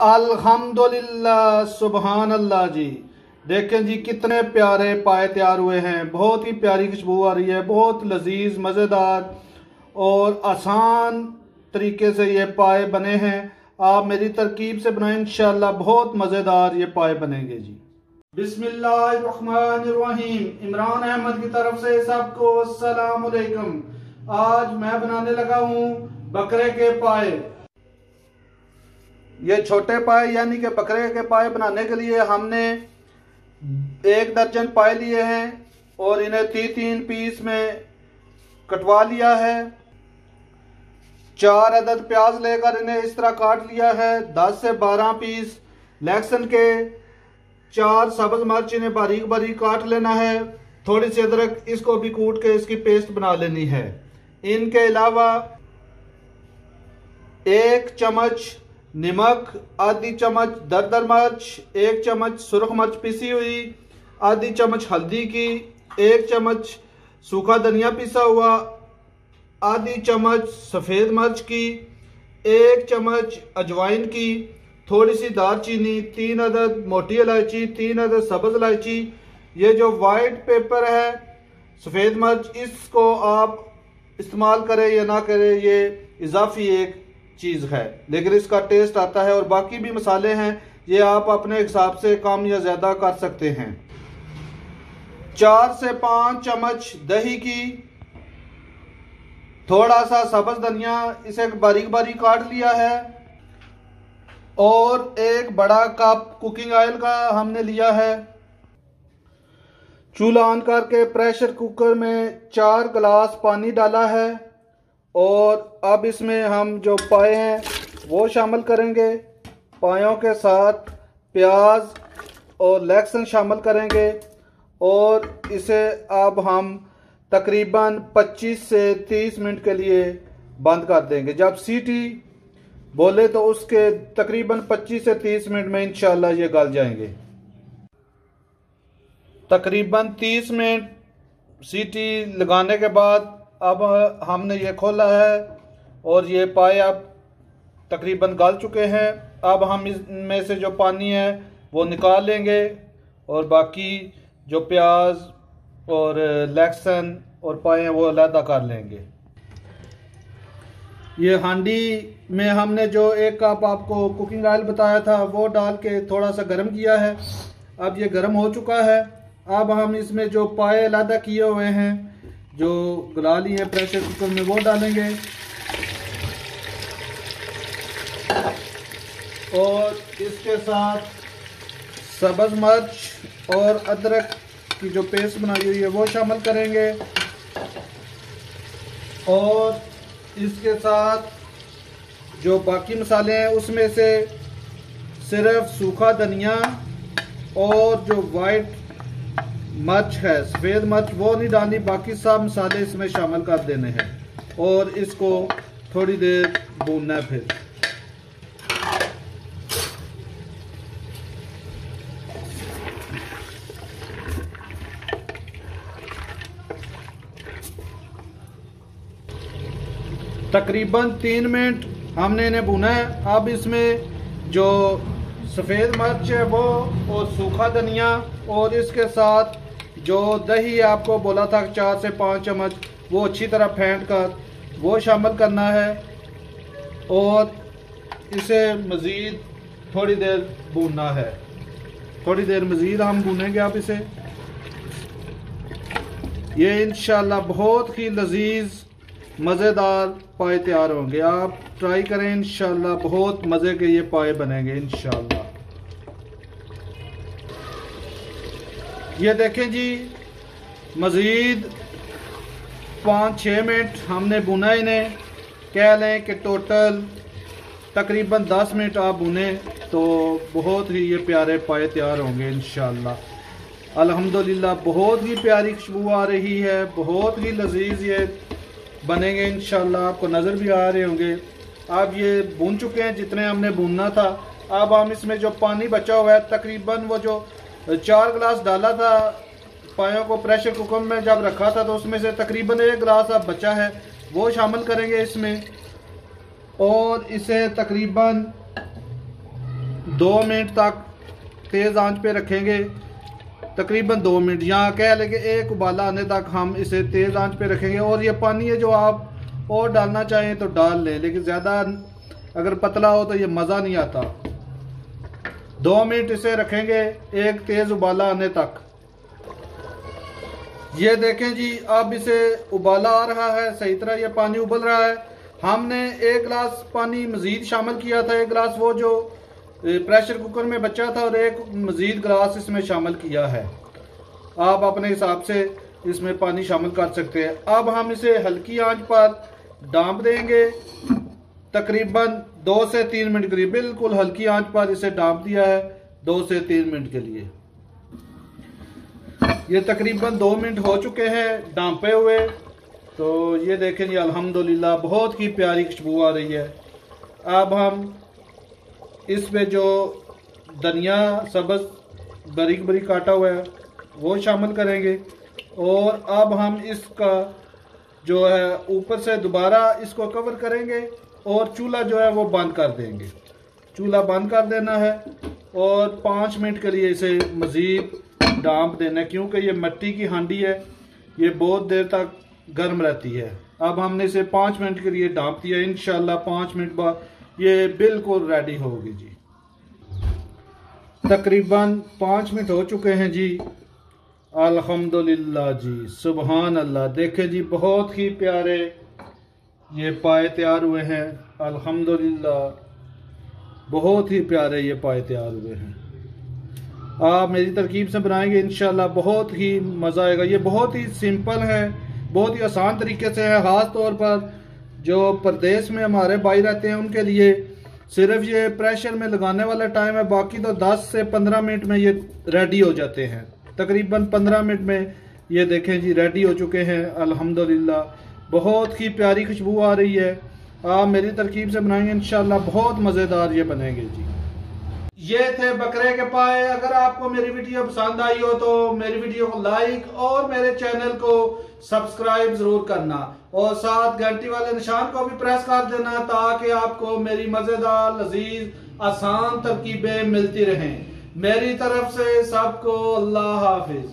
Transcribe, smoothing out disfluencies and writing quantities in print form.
अल्हम्दुलिल्लाह, सुबहान अल्लाह जी। देखें जी कितने प्यारे पाए तैयार हुए हैं। बहुत ही प्यारी खुशबू आ रही है, बहुत लजीज, मज़ेदार और आसान तरीके से ये पाए बने हैं। आप मेरी तरकीब से बनाएं, इंशाल्लाह बहुत मज़ेदार ये पाए बनेंगे जी। बिस्मिल्लाहिर्रहमानिर्रहीम। इमरान अहमद की तरफ से सबको अस्सलाम वालेकुम। आज मैं बनाने लगा हूँ बकरे के पाए। ये छोटे पाए यानी कि बकरे के पाए बनाने के लिए हमने 1 दर्जन पाए लिए हैं और इन्हें 3-3 पीस में कटवा लिया है। 4 अदद प्याज लेकर इन्हें इस तरह काट लिया है। 10 से 12 पीस लहसुन के, 4 सब्ज मिर्च इन्हें बारीक बारीक काट लेना है। थोड़ी सी अदरक, इसको भी कूट के इसकी पेस्ट बना लेनी है। इनके अलावा 1 चम्मच नमक, आधी चम्मच दरदर मिर्च, 1 चम्मच सुरख मिर्च पिसी हुई, आधी चम्मच हल्दी की, 1 चम्मच सूखा धनिया पिसा हुआ, आधी चम्मच सफ़ेद मिर्च की, 1 चम्मच अजवाइन की, थोड़ी सी दालचीनी, 3 अदद मोटी इलायची, 3 अदद सब्ज़ इलायची। ये जो वाइट पेपर है सफ़ेद मिर्च, इसको आप इस्तेमाल करें या ना करें, ये इजाफी एक चीज़ है लेकिन इसका टेस्ट आता है। और बाकी भी मसाले हैं, ये आप अपने हिसाब से कम या ज़्यादा कर सकते हैं। 4 से 5 चम्मच दही की, थोड़ा सा सब्ज़ धनिया, इसे बारीक बारीक काट लिया है। और 1 बड़ा कप कुकिंग ऑयल का हमने लिया है। चूल्हा ऑन करके प्रेशर कुकर में 4 गिलास पानी डाला है और अब इसमें हम जो पाए हैं वो शामिल करेंगे। पायों के साथ प्याज और लहसुन शामिल करेंगे और इसे अब हम तकरीबन 25 से 30 मिनट के लिए बंद कर देंगे। जब सीटी बोले तो उसके तकरीबन 25 से 30 मिनट में इंशाल्लाह ये गल जाएंगे। तकरीबन 30 मिनट सीटी लगाने के बाद अब हमने ये खोला है और ये पाए अब तकरीबन गल चुके हैं। अब हम इसमें से जो पानी है वो निकाल लेंगे और बाकी जो प्याज और लहसुन और पाए हैं वो अलग कर लेंगे। ये हांडी में हमने जो 1 कप आपको कुकिंग ऑयल बताया था वो डाल के थोड़ा सा गर्म किया है। अब ये गर्म हो चुका है। अब हम इसमें जो पाए अलग किए हुए हैं, जो गला लिए हैं प्रेशर कुकर में, वो डालेंगे और इसके साथ सब्ज़ मिर्च और अदरक की जो पेस्ट बनाई हुई है वो शामिल करेंगे और इसके साथ जो बाकी मसाले हैं उसमें से सिर्फ सूखा धनिया और जो वाइट मिर्च है, सफ़ेद मिर्च, वो नहीं डालनी। बाकी सब मसाले इसमें शामिल कर देने हैं और इसको थोड़ी देर भूनना है। फिर तकरीबन 3 मिनट हमने इन्हें भुना है। अब इसमें जो सफ़ेद मिर्च है वो और सूखा धनिया और इसके साथ जो दही आपको बोला था 4 से 5 चम्मच, वो अच्छी तरह फेंट कर वो शामिल करना है और इसे मज़ीद थोड़ी देर भूनना है। थोड़ी देर मज़ीद हम भूनेंगे आप इसे। ये इंशाल्लाह बहुत ही लजीज मज़ेदार पाए तैयार होंगे। आप ट्राई करें, इंशाल्लाह बहुत मज़े के ये पाए बनेंगे इंशाल्लाह। ये देखें जी, मज़ीद 5-6 मिनट हमने भुना इन्हें। कह लें कि टोटल तकरीबन 10 मिनट आप भुने तो बहुत ही ये प्यारे पाए तैयार होंगे इंशाल्लाह। अल्हम्दुलिल्लाह बहुत ही प्यारी खुशबू आ रही है, बहुत ही लजीज ये बनेंगे इंशाल्लाह। आपको नज़र भी आ रहे होंगे। अब ये भून चुके हैं जितने हमने भूनना था। अब हम इसमें जो पानी बचा हुआ है, तकरीबन वो जो 4 गिलास डाला था पायों को प्रेशर कुकर में जब रखा था, तो उसमें से तकरीबन 1 गिलास अब बचा है, वो शामिल करेंगे इसमें और इसे तकरीबन 2 मिनट तक तेज़ आंच पे रखेंगे, तकरीबन 2 मिनट, यहाँ कह लें कि एक उबाला आने तक हम इसे तेज़ आंच पे रखेंगे। और ये पानी है जो आप और डालना चाहें तो डाल लें, लेकिन ज़्यादा अगर पतला हो तो ये मज़ा नहीं आता। 2 मिनट इसे रखेंगे एक तेज़ उबाला आने तक। ये देखें जी, अब इसे उबाला आ रहा है, सही तरह ये पानी उबल रहा है। हमने 1 गिलास पानी मज़ीद शामिल किया था, 1 गिलास वो जो प्रेशर कुकर में बचा था और 1 मज़ीद गिलास इसमें शामिल किया है। आप अपने हिसाब से इसमें पानी शामिल कर सकते हैं। अब हम इसे हल्की आंच पर डांप देंगे, तकरीबन 2 से 3 मिनट करीब, बिल्कुल हल्की आंच पर इसे डांप दिया है 2 से 3 मिनट के लिए। ये तकरीबन 2 मिनट हो चुके हैं डांपे हुए। तो ये देखें जी, अल्हम्दुलिल्लाह बहुत ही प्यारी खुशबू आ रही है। अब हम इस पे जो धनिया सब्ज़ बारीक बारीक काटा हुआ है वो शामिल करेंगे। और अब हम इसका जो है ऊपर से दोबारा इसको कवर करेंगे और चूल्हा जो है वो बंद कर देंगे। चूल्हा बंद कर देना है और 5 मिनट के लिए इसे मज़ीद डांप देना है, क्योंकि ये मिट्टी की हांडी है, ये बहुत देर तक गर्म रहती है। अब हमने इसे 5 मिनट के लिए डांप दिया, इंशाल्लाह 5 मिनट बाद ये बिल्कुल रेडी होगी जी। तकरीबन 5 मिनट हो चुके हैं जी, अल्हम्दुलिल्लाह जी, सुबहान अल्लाह। देखें जी, बहुत ही प्यारे ये पाए तैयार हुए हैं, अल्हम्दुलिल्लाह बहुत ही प्यारे ये पाए तैयार हुए हैं। आप मेरी तरकीब से बनाएंगे इंशाल्लाह बहुत ही मज़ा आएगा। ये बहुत ही सिंपल है, बहुत ही आसान तरीके से है। ख़ास तौर पर जो प्रदेश में हमारे भाई रहते हैं उनके लिए सिर्फ ये प्रेशर में लगाने वाला टाइम है, बाकी तो 10 से 15 मिनट में ये रेडी हो जाते हैं। तकरीबन 15 मिनट में ये देखें जी रेडी हो चुके हैं, अल्हम्दुलिल्लाह बहुत ही प्यारी खुशबू आ रही है। आप मेरी तरकीब से बनाएंगे इंशाल्लाह बहुत मज़ेदार ये बनेंगे जी। ये थे बकरे के पाए। अगर आपको मेरी वीडियो पसंद आई हो तो मेरी वीडियो को लाइक और मेरे चैनल को सब्सक्राइब जरूर करना और साथ घंटी वाले निशान को भी प्रेस कर देना, ताकि आपको मेरी मजेदार लजीज आसान तरकीबें मिलती रहें। मेरी तरफ से सबको अल्लाह हाफिज।